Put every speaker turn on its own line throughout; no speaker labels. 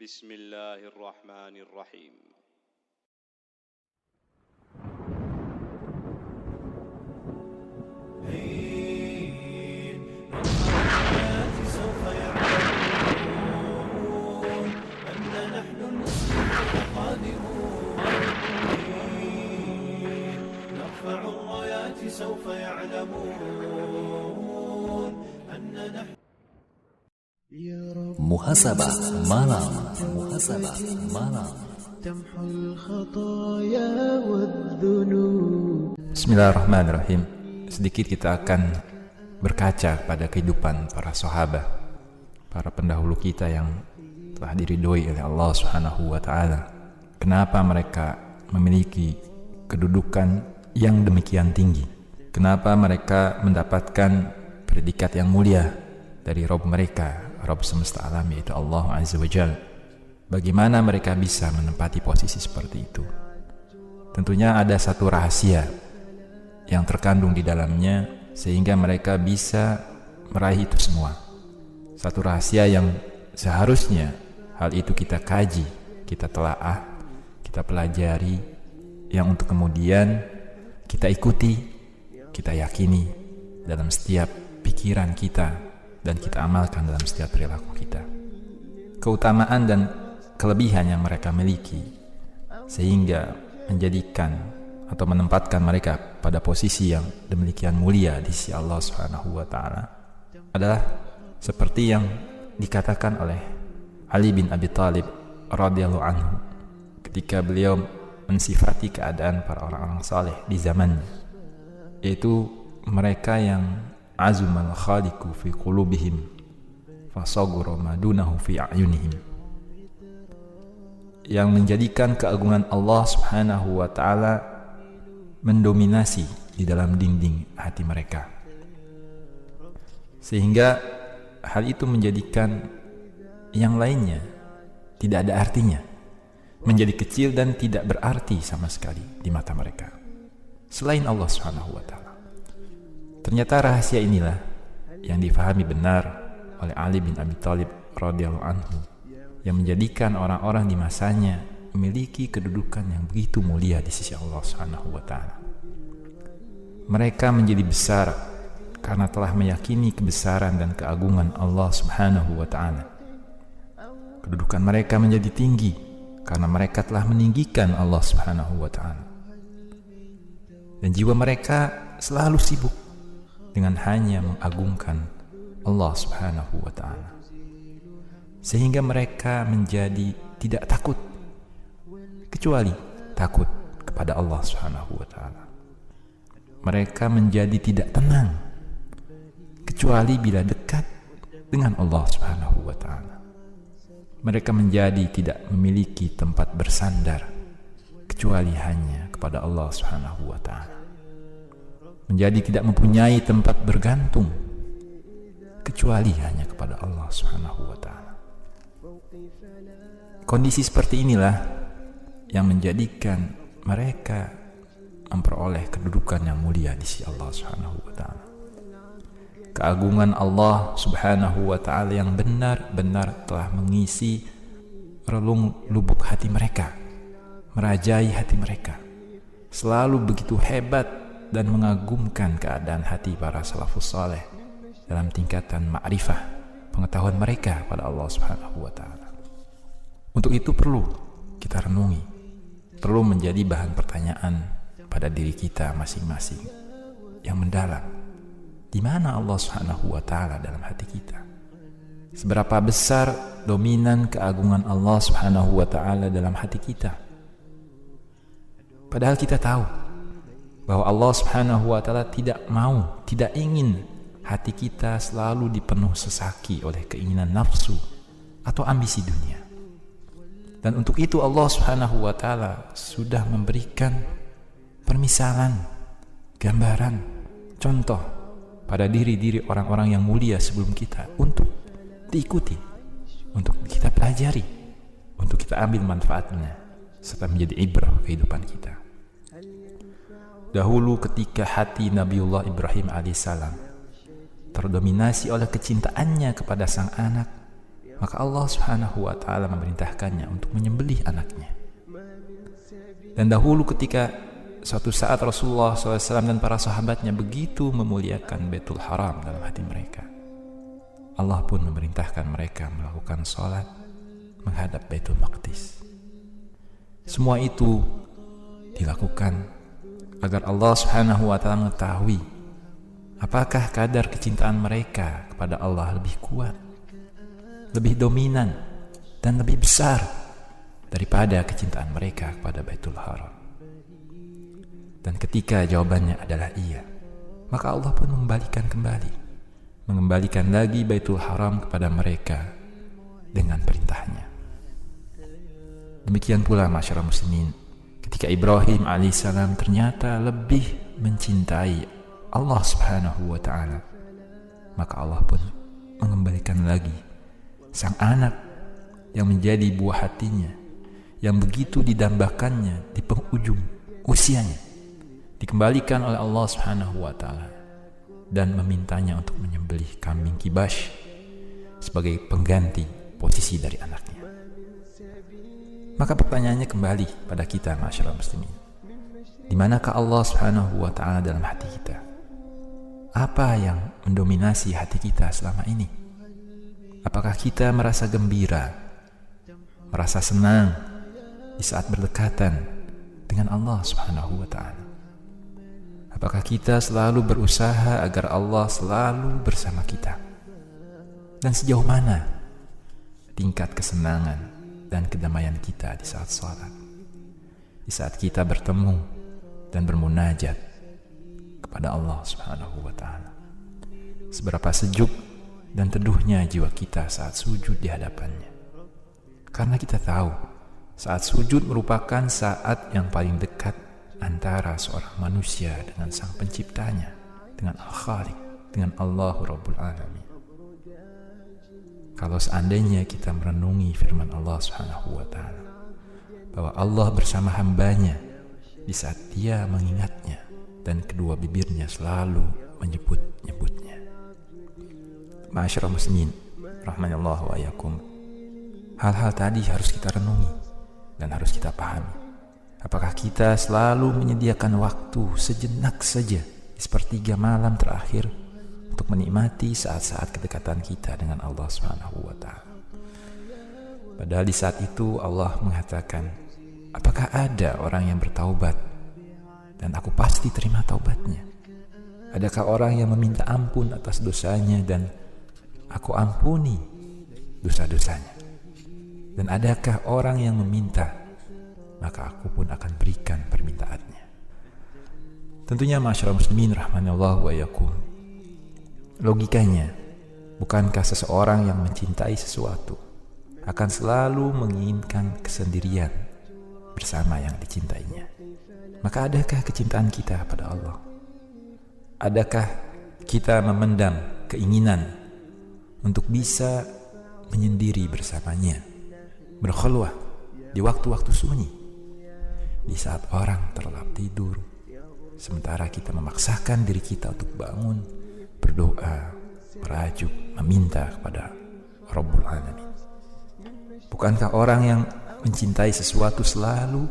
بسم الله الرحمن الرحيم
سوف يعلمون أن نحن المسلمون القادمون نرفع الرايات سوف يعلمون أن نحن
Muhasabah malam, muhasabah malam.
تمحو الخطايا والذنوب.
Bismillahirrahmanirrahim. Sedikit kita akan berkaca pada kehidupan para sahabat, para pendahulu kita yang telah diridhoi oleh Allah Subhanahu wa taala. Kenapa mereka memiliki kedudukan yang demikian tinggi? Kenapa mereka mendapatkan predikat yang mulia dari Rabb mereka, Rabb semesta alam, yaitu Allah Azza wa Jalla? Bagaimana mereka bisa menempati posisi seperti itu? Tentunya ada satu rahasia yang terkandung di dalamnya sehingga mereka bisa meraih itu semua. Satu rahasia yang seharusnya hal itu kita kaji, kita telaah, kita pelajari, yang untuk kemudian kita ikuti, kita yakini dalam setiap pikiran kita dan kita amalkan dalam setiap perilaku kita. Keutamaan dan kelebihan yang mereka miliki sehingga menjadikan atau menempatkan mereka pada posisi yang demikian mulia di sisi Allah Subhanahu wa taala adalah seperti yang dikatakan oleh Ali bin Abi Thalib radhiyallahu anhu ketika beliau mensifati keadaan para orang-orang saleh di zamannya, yaitu mereka yang azumal khaliqu fi qulubihim fasagura madunahu fi a'yunihim, yang menjadikan keagungan Allah Subhanahu wa taala mendominasi di dalam dinding hati mereka, sehingga hal itu menjadikan yang lainnya tidak ada artinya, menjadi kecil dan tidak berarti sama sekali di mata mereka selain Allah Subhanahu wa taala. Ternyata rahasia inilah yang difahami benar oleh Ali bin Abi Thalib radhiyallahu anhu, yang menjadikan orang-orang di masanya memiliki kedudukan yang begitu mulia di sisi Allah Subhanahu wa taala. Mereka menjadi besar karena telah meyakini kebesaran dan keagungan Allah Subhanahu wa taala. Kedudukan mereka menjadi tinggi karena mereka telah meninggikan Allah Subhanahu wa taala. Dan jiwa mereka selalu sibuk dengan hanya mengagungkan Allah Subhanahu wa taala, sehingga mereka menjadi tidak takut kecuali takut kepada Allah Subhanahu wa taala. Mereka menjadi tidak tenang kecuali bila dekat dengan Allah Subhanahu wa taala. Mereka menjadi tidak memiliki tempat bersandar kecuali hanya kepada Allah Subhanahu wa taala. Menjadi tidak mempunyai tempat bergantung kecuali hanya kepada Allah Subhanahu wa taala. Kondisi seperti inilah yang menjadikan mereka memperoleh kedudukan yang mulia di sisi Allah Subhanahu wa taala. Keagungan Allah Subhanahu wa taala yang benar-benar telah mengisi relung lubuk hati mereka, merajai hati mereka. Selalu begitu hebat dan mengagumkan keadaan hati para salafus saleh dalam tingkatan ma'rifah, pengetahuan mereka pada Allah Subhanahu wa taala. Untuk itu perlu kita renungi, perlu menjadi bahan pertanyaan pada diri kita masing-masing yang mendalam. Di mana Allah Subhanahu wa taala dalam hati kita? Seberapa besar dominan keagungan Allah Subhanahu wa taala dalam hati kita? Padahal kita tahu bahwa Allah Subhanahu wa taala tidak mau, tidak ingin hati kita selalu dipenuh sesaki oleh keinginan nafsu atau ambisi dunia. Dan untuk itu Allah Subhanahu wa taala sudah memberikan permisalan, gambaran, contoh pada diri-diri orang-orang yang mulia sebelum kita untuk diikuti, untuk kita pelajari, untuk kita ambil manfaatnya serta menjadi ibrah kehidupan kita. Dahulu ketika hati Nabiullah Ibrahim alaihissalam terdominasi oleh kecintaannya kepada sang anak, maka Allah Subhanahu wa ta'ala memerintahkannya untuk menyembelih anaknya. Dan dahulu ketika suatu saat Rasulullah SAW dan para sahabatnya begitu memuliakan Baitul Haram dalam hati mereka, Allah pun memerintahkan mereka melakukan sholat menghadap Baitul Maqdis. Semua itu dilakukan agar Allah Subhanahu wa ta'ala mengetahui apakah kadar kecintaan mereka kepada Allah lebih kuat, lebih dominan, dan lebih besar daripada kecintaan mereka kepada Baitul Haram. Dan ketika jawabannya adalah iya, maka Allah pun mengembalikan lagi Baitul Haram kepada mereka dengan perintahnya. Demikian pula masyarakat muslimin, ketika Ibrahim alaihissalam ternyata lebih mencintai Allah Subhanahu wa ta'ala, maka Allah pun mengembalikan lagi sang anak yang menjadi buah hatinya, yang begitu didambakannya di penghujung usianya, dikembalikan oleh Allah Subhanahu wa ta'ala dan memintanya untuk menyembelih kambing kibash sebagai pengganti posisi dari anaknya. Maka pertanyaannya kembali pada kita masyarakat muslimin, di manakah Allah Subhanahu wa ta'ala dalam hati kita? Apa yang mendominasi hati kita selama ini? Apakah kita merasa gembira, merasa senang di saat berdekatan dengan Allah Subhanahu wa ta'ala? Apakah kita selalu berusaha agar Allah selalu bersama kita? Dan sejauh mana tingkat kesenangan dan kedamaian kita di saat sholat, di saat kita bertemu dan bermunajat kepada Allah Subhanahu wa ta'ala? Seberapa sejuk dan teduhnya jiwa kita saat sujud di hadapannya? Karena kita tahu saat sujud merupakan saat yang paling dekat antara seorang manusia dengan sang penciptanya, dengan Al-Khaliq, dengan Allahu Rabbul Alamin. Kalau seandainya kita merenungi firman Allah Subhanahu wa ta'ala bahwa Allah bersama hambanya di saat dia mengingatnya dan kedua bibirnya selalu menyebut-nyebutnya. Ma'asyiral muslimin rahimanallahu wa iyyakum, hal-hal tadi harus kita renungi dan harus kita pahami. Apakah kita selalu menyediakan waktu sejenak saja di sepertiga malam terakhir untuk menikmati saat-saat kedekatan kita dengan Allah Subhanahu wa ta'ala? Padahal di saat itu Allah mengatakan, apakah ada orang yang bertaubat dan aku pasti terima taubatnya? Adakah orang yang meminta ampun atas dosanya dan aku ampuni dosa-dosanya? Dan adakah orang yang meminta, maka aku pun akan berikan permintaannya? Tentunya masyarakat muslimin rahimanallahu wa iyyakum, logikanya, bukankah seseorang yang mencintai sesuatu akan selalu menginginkan kesendirian bersama yang dicintainya? Maka adakah kecintaan kita pada Allah? Adakah kita memendam keinginan untuk bisa menyendiri bersamanya, berkhulwah di waktu-waktu sunyi, di saat orang terlelap tidur, sementara kita memaksakan diri kita untuk bangun, berdoa, merajuk, meminta kepada Rabbul Alamin? Bukankah orang yang mencintai sesuatu selalu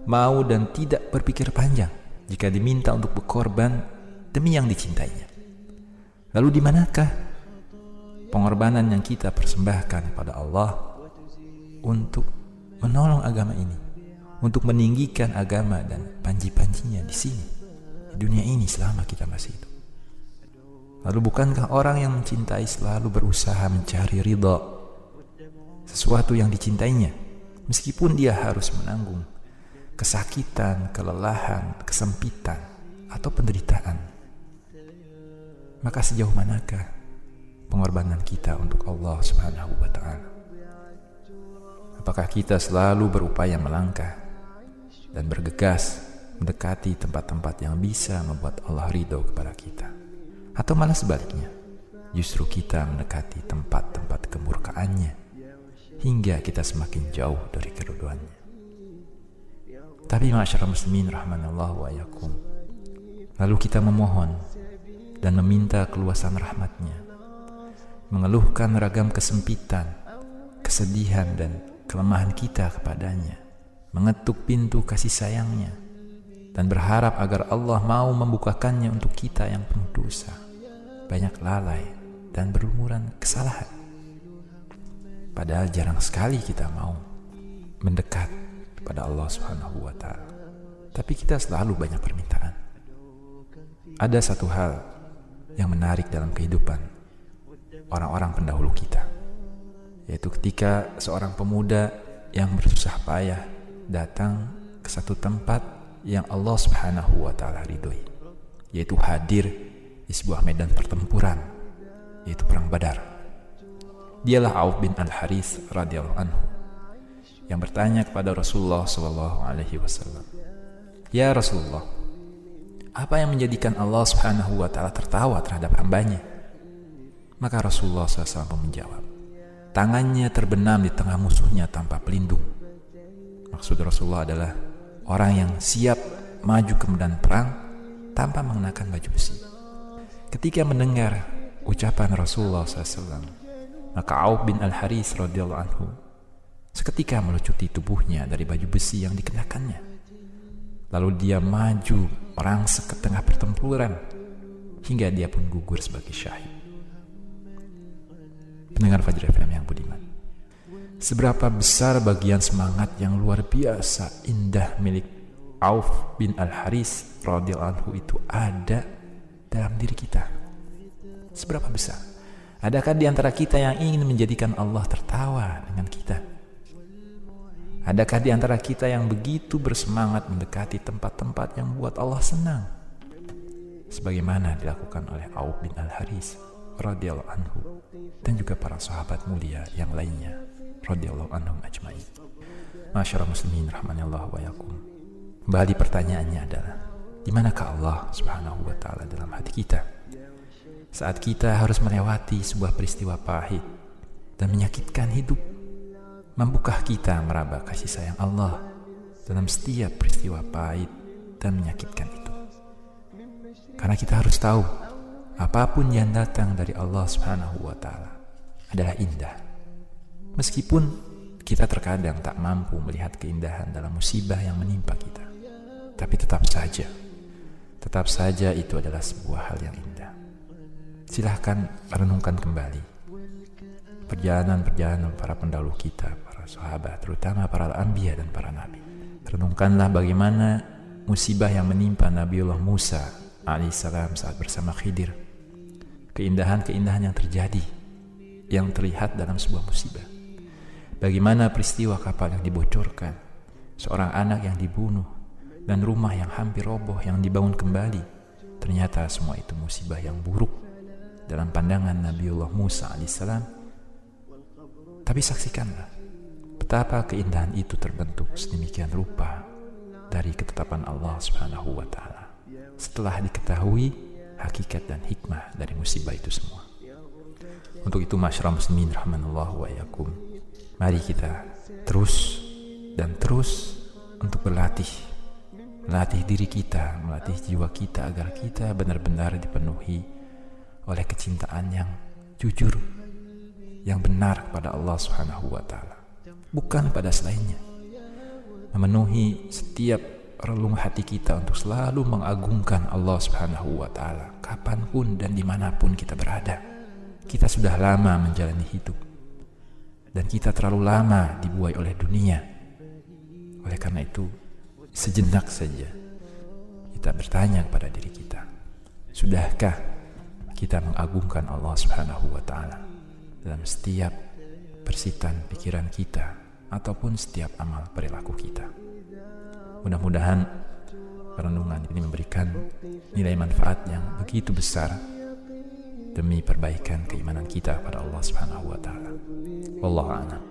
mau dan tidak berpikir panjang jika diminta untuk berkorban demi yang dicintainya? Lalu di manakah pengorbanan yang kita persembahkan kepada Allah untuk menolong agama ini, untuk meninggikan agama dan panji-panjinya di sini, di dunia ini selama kita masih hidup? Lalu bukankah orang yang mencintai selalu berusaha mencari ridha sesuatu yang dicintainya, meskipun dia harus menanggung kesakitan, kelelahan, kesempitan, atau penderitaan? Maka sejauh manakah pengorbanan kita untuk Allah Subhanahu wa ta'ala? Apakah kita selalu berupaya melangkah dan bergegas mendekati tempat-tempat yang bisa membuat Allah ridho kepada kita? Atau malah sebaliknya, justru kita mendekati tempat-tempat kemurkaannya hingga kita semakin jauh dari keridhoannya? Tapi masyarakat muslimin rahimanallahu wa iyyakum, lalu kita memohon dan meminta keluasan rahmatnya, mengeluhkan ragam kesempitan kesedihan dan kelemahan kita kepadanya, mengetuk pintu kasih sayangnya, dan berharap agar Allah mau membukakannya untuk kita yang penuh dosa, banyak lalai dan berlumuran kesalahan. Padahal jarang sekali kita mau mendekat kepada Allah Subhanahu wa Ta'ala, tapi kita selalu banyak permintaan. Ada satu hal yang menarik dalam kehidupan orang-orang pendahulu kita, yaitu ketika seorang pemuda yang bersusah payah datang ke satu tempat yang Allah Subhanahu wa Ta'ala ridhoi, yaitu hadir di sebuah medan pertempuran, yaitu perang Badar. Dialah Auf bin Al-Harits radhiyallahu anhu yang bertanya kepada Rasulullah SAW, "Ya Rasulullah, apa yang menjadikan Allah Subhanahu wa Ta'ala tertawa terhadap hambanya?" Maka Rasulullah SAW menjawab, "Tangannya terbenam di tengah musuhnya tanpa pelindung." Maksud Rasulullah adalah orang yang siap maju ke medan perang tanpa mengenakan baju besi. Ketika mendengar ucapan Rasulullah SAW, maka Auf bin Al-Harits radhiyallahu anhu seketika melucuti tubuhnya dari baju besi yang dikenakannya. Lalu dia maju merangsek ke tengah pertempuran hingga dia pun gugur sebagai syahid. Pendengar Fajr FM yang budiman, seberapa besar bagian semangat yang luar biasa indah milik Auf bin Al-Harits radhiyallahu anhu itu ada dalam diri kita? Seberapa besar? Adakah di antara kita yang ingin menjadikan Allah tertawa dengan kita? Adakah di antara kita yang begitu bersemangat mendekati tempat-tempat yang membuat Allah senang, sebagaimana dilakukan oleh Auf bin Al-Harits radhiyallahu anhu dan juga para sahabat mulia yang lainnya radhiyallahu anhum ajmain? Masyarul muslimin rahimanallahu wa yakum. Kembali pertanyaannya adalah, di manakah Allah Subhanahu wa Ta'ala dalam hati kita saat kita harus melewati sebuah peristiwa pahit dan menyakitkan hidup? Mampukah kita meraba kasih sayang Allah dalam setiap peristiwa pahit dan menyakitkan itu? Karena kita harus tahu, apapun yang datang dari Allah Subhanahu wa Ta'ala adalah indah. Meskipun kita terkadang tak mampu melihat keindahan dalam musibah yang menimpa kita, tapi tetap saja itu adalah sebuah hal yang indah. Silahkan renungkan kembali perjalanan para pendahulu kita, para sahabat, terutama para anbiya dan para nabi. Renungkanlah bagaimana musibah yang menimpa Nabiullah Musa alaihissalam saat bersama Khidir. Keindahan-keindahan yang terjadi, yang terlihat dalam sebuah musibah. Bagaimana peristiwa kapal yang dibocorkan, seorang anak yang dibunuh, dan rumah yang hampir roboh yang dibangun kembali. Ternyata semua itu musibah yang buruk dalam pandangan Nabiullah Musa alaihissalam. Tapi saksikanlah betapa keindahan itu terbentuk sedemikian rupa dari ketetapan Allah Subhanahu wa Ta'ala setelah diketahui hakikat dan hikmah dari musibah itu semua. Untuk itu masyarakat muslimin rahimanallahu wa yakum, mari kita terus untuk melatih diri kita, melatih jiwa kita agar kita benar-benar dipenuhi oleh kecintaan yang jujur, yang benar kepada Allah Subhanahu wa Ta'ala, bukan pada selainnya. Memenuhi setiap relung hati kita untuk selalu mengagungkan Allah Subhanahu wa Ta'ala kapanpun dan dimanapun kita berada. Kita sudah lama menjalani hidup dan kita terlalu lama dibuai oleh dunia. Oleh karena itu, sejenak saja kita bertanya kepada diri kita, sudahkah kita mengagungkan Allah Subhanahu wa Ta'ala dalam setiap persitan pikiran kita ataupun setiap amal perilaku kita? Mudah-mudahan renungan ini memberikan nilai manfaat yang begitu besar demi perbaikan keimanan kita pada Allah Subhanahu wa Ta'ala. Wallahu a'lam.